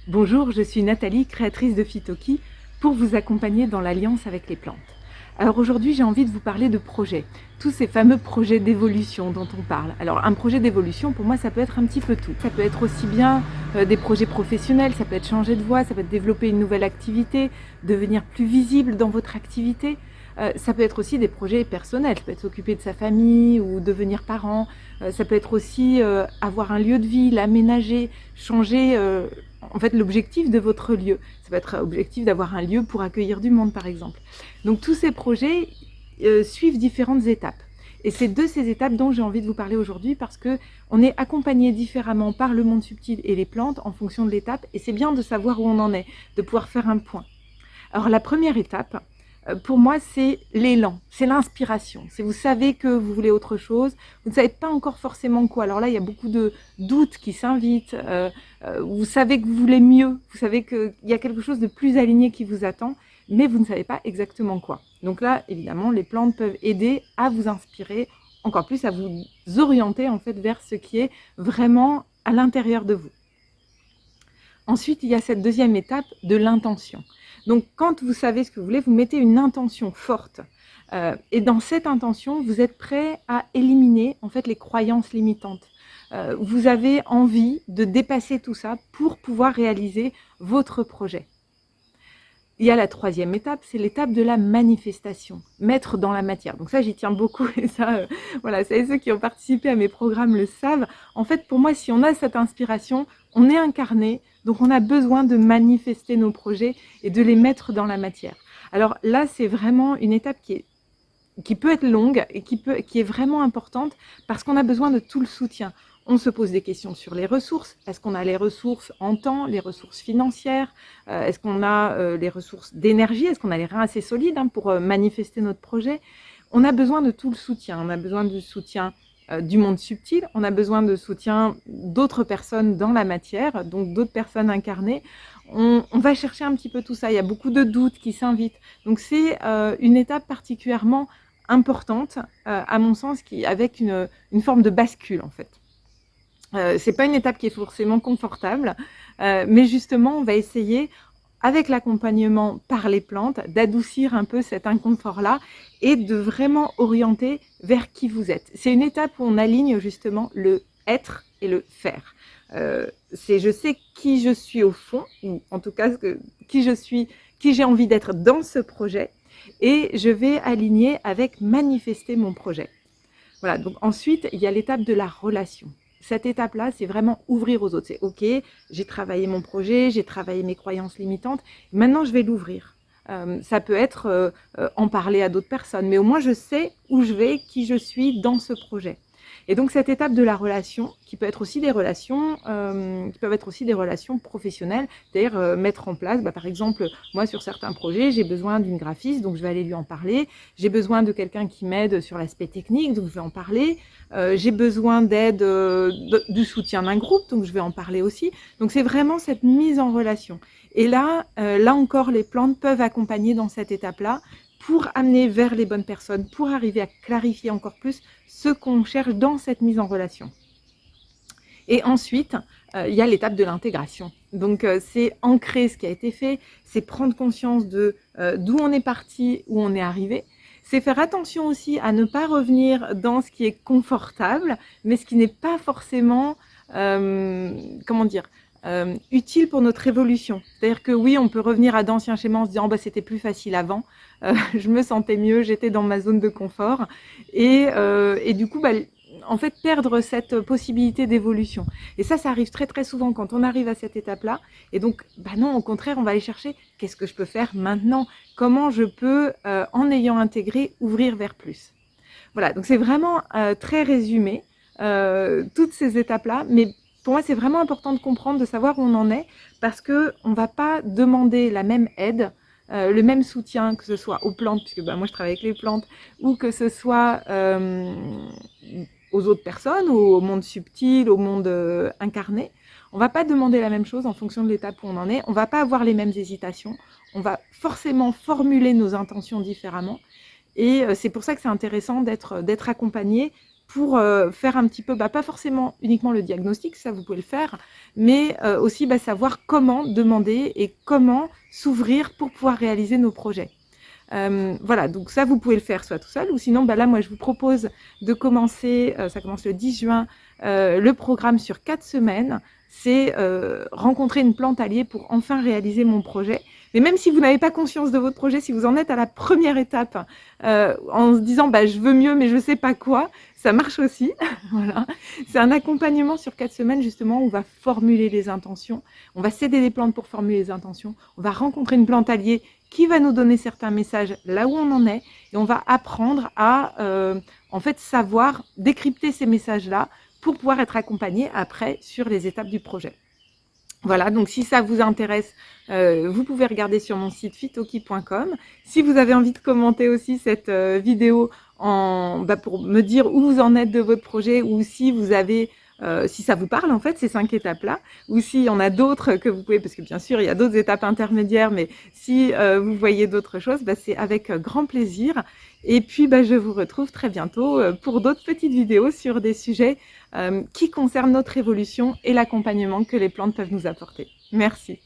Bonjour, je suis Nathalie, créatrice de Phytoki, pour vous accompagner dans l'alliance avec les plantes. Alors aujourd'hui, j'ai envie de vous parler de projets, tous ces fameux projets d'évolution dont on parle. Alors un projet d'évolution, pour moi, ça peut être un petit peu tout. Ça peut être aussi bien des projets professionnels, ça peut être changer de voie, ça peut être développer une nouvelle activité, devenir plus visible dans votre activité. Ça peut être aussi des projets personnels, ça peut être s'occuper de sa famille ou devenir parent. Ça peut être aussi avoir un lieu de vie, l'aménager, changer en fait l'objectif de votre lieu. Ça peut être l'objectif d'avoir un lieu pour accueillir du monde par exemple. Donc tous ces projets suivent différentes étapes. Et c'est de ces étapes dont j'ai envie de vous parler aujourd'hui parce qu'on est accompagné différemment par le monde subtil et les plantes en fonction de l'étape. Et c'est bien de savoir où on en est, de pouvoir faire un point. Alors la première étape, pour moi, c'est l'élan, c'est l'inspiration. C'est vous savez que vous voulez autre chose, vous ne savez pas encore forcément quoi. Alors là, il y a beaucoup de doutes qui s'invitent. Vous savez que vous voulez mieux, vous savez qu'il y a quelque chose de plus aligné qui vous attend, mais vous ne savez pas exactement quoi. Donc là, évidemment, les plantes peuvent aider à vous inspirer, encore plus à vous orienter en fait vers ce qui est vraiment à l'intérieur de vous. Ensuite, il y a cette deuxième étape de l'intention. Donc, quand vous savez ce que vous voulez, vous mettez une intention forte. Et dans cette intention, vous êtes prêt à éliminer en fait les croyances limitantes. Vous avez envie de dépasser tout ça pour pouvoir réaliser votre projet. Il y a la troisième étape, c'est l'étape de la manifestation, mettre dans la matière. Donc ça, j'y tiens beaucoup et ça, voilà, ceux qui ont participé à mes programmes le savent. En fait, pour moi, si on a cette inspiration, on est incarné, donc on a besoin de manifester nos projets et de les mettre dans la matière. Alors là, c'est vraiment une étape qui peut être longue et qui est vraiment importante parce qu'on a besoin de tout le soutien. On se pose des questions sur les ressources. Est-ce qu'on a les ressources en temps, les ressources financières? Est-ce qu'on a les ressources d'énergie? Est-ce qu'on a les reins assez solides pour manifester notre projet? On a besoin de tout le soutien. On a besoin du soutien du monde subtil. On a besoin de soutien d'autres personnes dans la matière, donc d'autres personnes incarnées. On va chercher un petit peu tout ça. Il y a beaucoup de doutes qui s'invitent. Donc c'est une étape particulièrement importante, à mon sens, avec une forme de bascule en fait. C'est pas une étape qui est forcément confortable, mais justement, on va essayer, avec l'accompagnement par les plantes, d'adoucir un peu cet inconfort-là et de vraiment orienter vers qui vous êtes. C'est une étape où on aligne justement le être et le faire. C'est je sais qui je suis au fond, ou en tout cas qui je suis, qui j'ai envie d'être dans ce projet, et je vais aligner avec manifester mon projet. Voilà, donc ensuite, il y a l'étape de la relation. Cette étape-là, c'est vraiment ouvrir aux autres. C'est OK, j'ai travaillé mon projet, j'ai travaillé mes croyances limitantes, maintenant je vais l'ouvrir. Ça peut être en parler à d'autres personnes, mais au moins je sais où je vais, qui je suis dans ce projet. Et donc cette étape de la relation, qui peut être aussi des relations, qui peuvent être aussi des relations professionnelles, c'est-à-dire mettre en place, par exemple, moi sur certains projets, j'ai besoin d'une graphiste, donc je vais aller lui en parler. J'ai besoin de quelqu'un qui m'aide sur l'aspect technique, donc je vais en parler. J'ai besoin d'aide, du soutien d'un groupe, donc je vais en parler aussi. Donc c'est vraiment cette mise en relation. Et là encore, les plantes peuvent accompagner dans cette étape-là pour amener vers les bonnes personnes, pour arriver à clarifier encore plus ce qu'on cherche dans cette mise en relation. Et ensuite, il y a l'étape de l'intégration. Donc, c'est ancrer ce qui a été fait, c'est prendre conscience de d'où on est parti, où on est arrivé. C'est faire attention aussi à ne pas revenir dans ce qui est confortable, mais ce qui n'est pas forcément, comment dire, utile pour notre évolution. C'est-à-dire que oui, on peut revenir à d'anciens schémas en se disant c'était plus facile avant, je me sentais mieux, j'étais dans ma zone de confort, et du coup, en fait, perdre cette possibilité d'évolution. Et ça arrive très très souvent quand on arrive à cette étape-là. Et donc, non, au contraire, on va aller chercher qu'est-ce que je peux faire maintenant? Comment je peux, en ayant intégré, ouvrir vers plus? Voilà, donc c'est vraiment très résumé, toutes ces étapes-là, mais pour moi, c'est vraiment important de comprendre, de savoir où on en est, parce qu'on ne va pas demander la même aide, le même soutien, que ce soit aux plantes, puisque moi je travaille avec les plantes, ou que ce soit aux autres personnes, ou au monde subtil, au monde incarné. On ne va pas demander la même chose en fonction de l'étape où on en est, on ne va pas avoir les mêmes hésitations, on va forcément formuler nos intentions différemment, et c'est pour ça que c'est intéressant d'être accompagné pour faire un petit peu, pas forcément uniquement le diagnostic, ça vous pouvez le faire, mais aussi savoir comment demander et comment s'ouvrir pour pouvoir réaliser nos projets. Voilà, donc ça vous pouvez le faire soit tout seul, ou sinon là moi je vous propose de commencer, ça commence le 10 juin, le programme sur 4 semaines, c'est rencontrer une plante alliée pour enfin réaliser mon projet. Mais même si vous n'avez pas conscience de votre projet, si vous en êtes à la première étape, en se disant je veux mieux mais je sais pas quoi, ça marche aussi. Voilà. C'est un accompagnement sur 4 semaines justement où on va formuler les intentions, on va s'aider des plantes pour formuler les intentions, on va rencontrer une plante alliée qui va nous donner certains messages là où on en est, et on va apprendre à en fait savoir décrypter ces messages-là pour pouvoir être accompagné après sur les étapes du projet. Voilà, donc si ça vous intéresse, vous pouvez regarder sur mon site phytoki.com. Si vous avez envie de commenter aussi cette vidéo pour me dire où vous en êtes de votre projet, ou si vous avez, si ça vous parle en fait, ces 5 étapes-là, ou s'il y en a d'autres que vous pouvez, parce que bien sûr il y a d'autres étapes intermédiaires, mais si vous voyez d'autres choses, c'est avec grand plaisir. Et puis je vous retrouve très bientôt pour d'autres petites vidéos sur des sujets qui concernent notre évolution et l'accompagnement que les plantes peuvent nous apporter. Merci.